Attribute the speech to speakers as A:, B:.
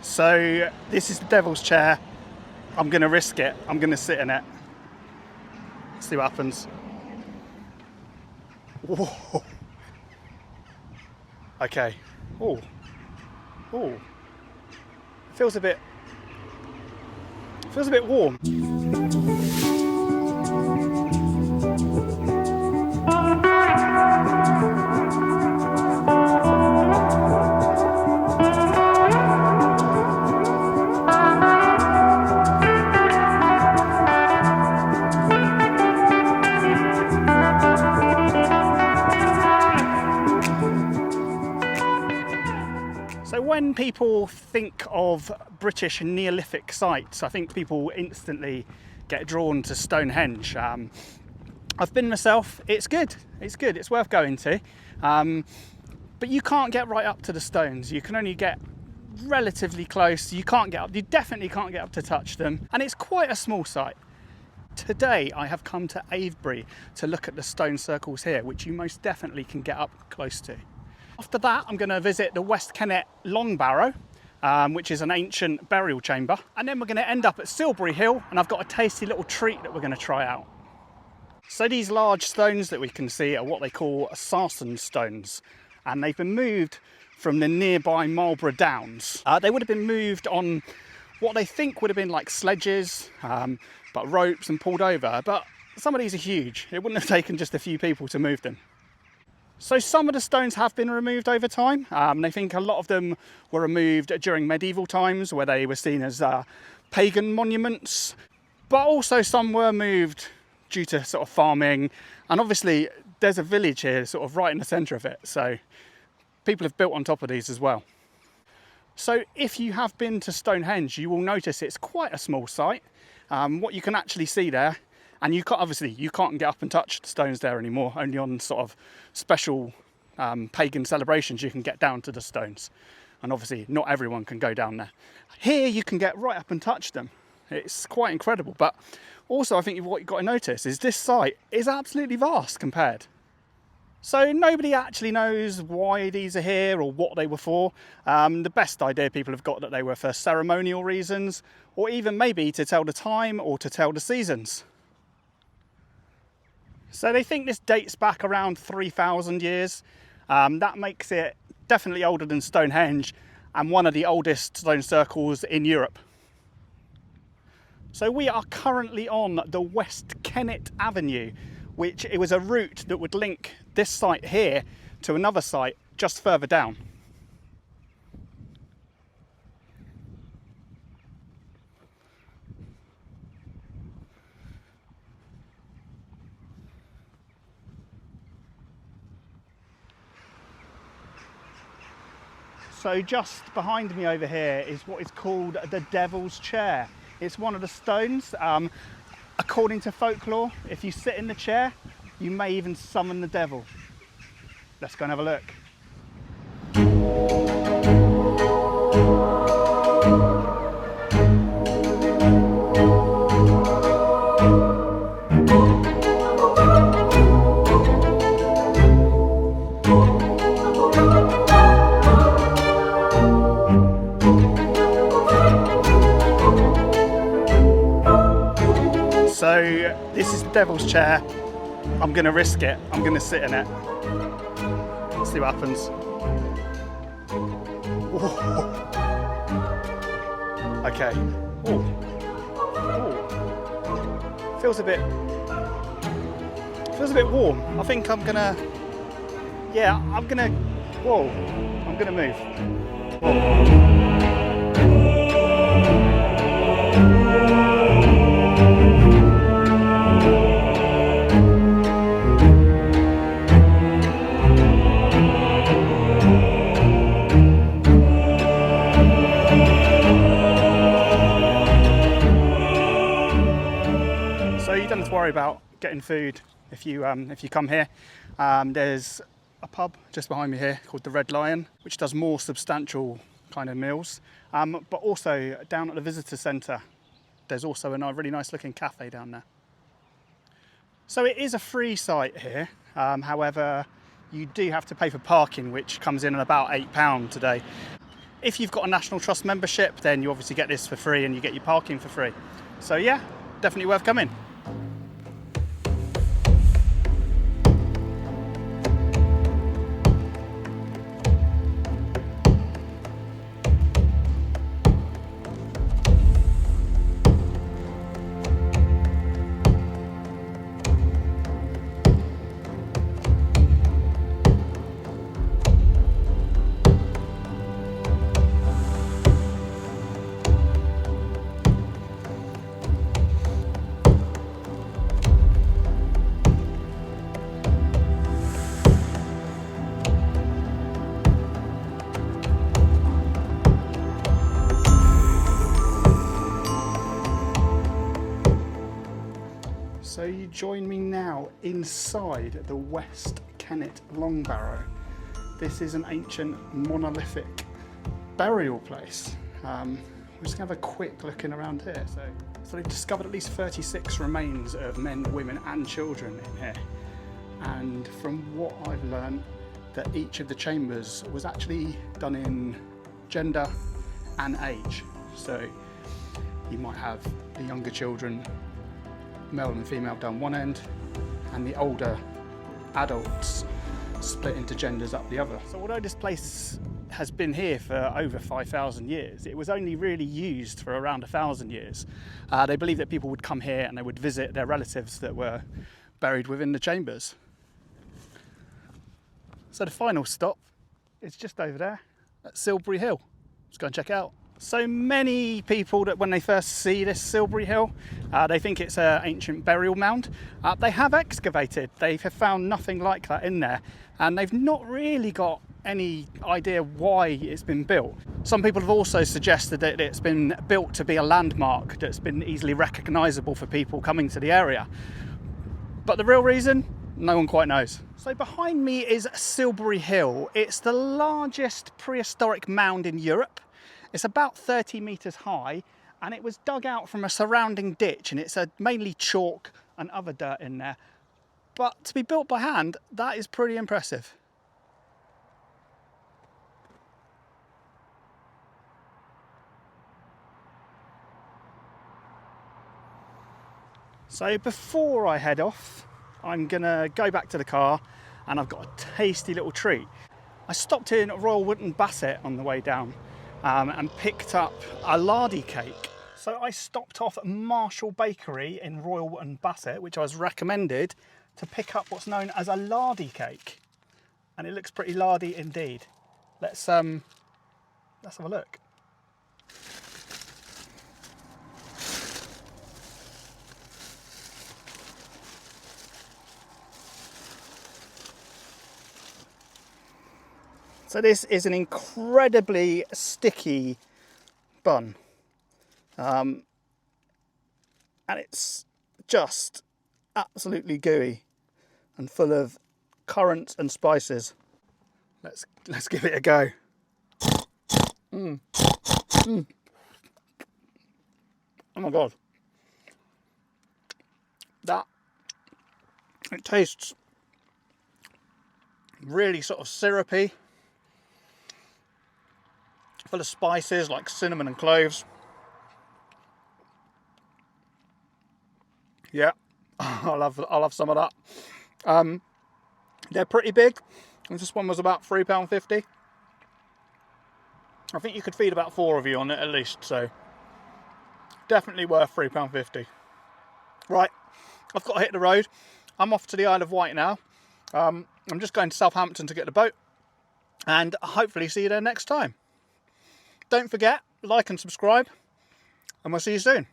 A: So this is the devil's chair. I'm going to risk it. I'm going to sit in it. See what happens. Whoa. Okay. Oh. Oh. Feels a bit warm. So when people think of British Neolithic sites, I think people instantly get drawn to Stonehenge. I've been myself. It's good. It's worth going to. But you can't get right up to the stones. You can only get relatively close. You definitely can't get up to touch them. And it's quite a small site. Today I have come to Avebury to look at the stone circles here, which you most definitely can get up close to. After that, I'm going to visit the West Kennet Long Barrow, which is an ancient burial chamber. And then we're going to end up at Silbury Hill, and I've got a tasty little treat that we're going to try out. So these large stones that we can see are what they call sarsen stones, and they've been moved from the nearby Marlborough Downs. They would have been moved on what they think would have been like sledges, but ropes, and pulled over. But some of these are huge. It wouldn't have taken just a few people to move them. So some of the stones have been removed over time. They think a lot of them were removed during medieval times, where they were seen as pagan monuments. But also some were moved due to sort of farming. And obviously there's a village here sort of right in the centre of it. So people have built on top of these as well. So if you have been to Stonehenge, you will notice it's quite a small site. What you can actually see there, and you can't get up and touch the stones there anymore. Only on sort of special pagan celebrations you can get down to the stones. And obviously not everyone can go down there. Here you can get right up and touch them. It's quite incredible. But also I think what you've got to notice is this site is absolutely vast compared. So nobody actually knows why these are here or what they were for. The best idea people have got that they were for ceremonial reasons, or even maybe to tell the time or to tell the seasons. So they think this dates back around 3,000 years. That makes it definitely older than Stonehenge and one of the oldest stone circles in Europe. So we are currently on the West Kennet Avenue, which it was a route that would link this site here to another site just further down. So just behind me over here is what is called the Devil's Chair. It's one of the stones. According to folklore, if you sit in the chair, you may even summon the devil. Let's go and have a look. So this is the devil's chair. I'm going to risk it. I'm going to sit in it. See what happens. Whoa. Okay. Ooh. Ooh. Feels a bit warm. I think I'm gonna. Yeah, I'm gonna. Whoa. I'm gonna move. Whoa. You don't have to worry about getting food if you come here. There's a pub just behind me here called the Red Lion, which does more substantial kind of meals. But also down at the visitor centre, there's also a really nice looking cafe down there. So it is a free site here. However, you do have to pay for parking, which comes in at about £8 today. if you've got a National Trust membership, then you obviously get this for free and you get your parking for free. So yeah, definitely worth coming. So you join me now inside the West Kennet Long Barrow. This is an ancient monolithic burial place. We're just going to have a quick looking around here. So they've discovered at least 36 remains of men, women and children in here. And from what I've learned, that each of the chambers was actually done in gender and age. So you might have the younger children, male and female, down one end, and the older adults split into genders up the other. So although this place has been here for over 5,000 years, it was only really used for around 1,000 years. They believe that people would come here and they would visit their relatives that were buried within the chambers. So the final stop is just over there at Silbury Hill. Let's go and check it out. So many people, that when they first see this Silbury Hill, they think it's an ancient burial mound. They have excavated, they have found nothing like that in there, and they've not really got any idea why it's been built. Some people have also suggested that it's been built to be a landmark that's been easily recognisable for people coming to the area. But the real reason, no one quite knows. So behind me is Silbury Hill. It's the largest prehistoric mound in Europe. It's about 30 metres high, and it was dug out from a surrounding ditch, and it's mainly chalk and other dirt in there. But to be built by hand, that is pretty impressive. So before I head off, I'm gonna go back to the car, and I've got a tasty little treat. I stopped in Royal Wootton Bassett on the way down, and picked up a lardy cake. So I stopped off at Marshall Bakery in Royal Wootton Bassett, which I was recommended to pick up what's known as a lardy cake. And it looks pretty lardy indeed. Let's have a look. So this is an incredibly sticky bun, and it's just absolutely gooey and full of currants and spices. Let's give it a go. Oh my god, it tastes really sort of syrupy, full of spices like cinnamon and cloves. Yeah, I'll have some of that. They're pretty big. This one was about £3.50. I think you could feed about 4 of you on it at least, so definitely worth £3.50. Right, I've got to hit the road. I'm off to the Isle of Wight now. I'm just going to Southampton to get the boat, and hopefully see you there next time. Don't forget, like and subscribe, and we'll see you soon.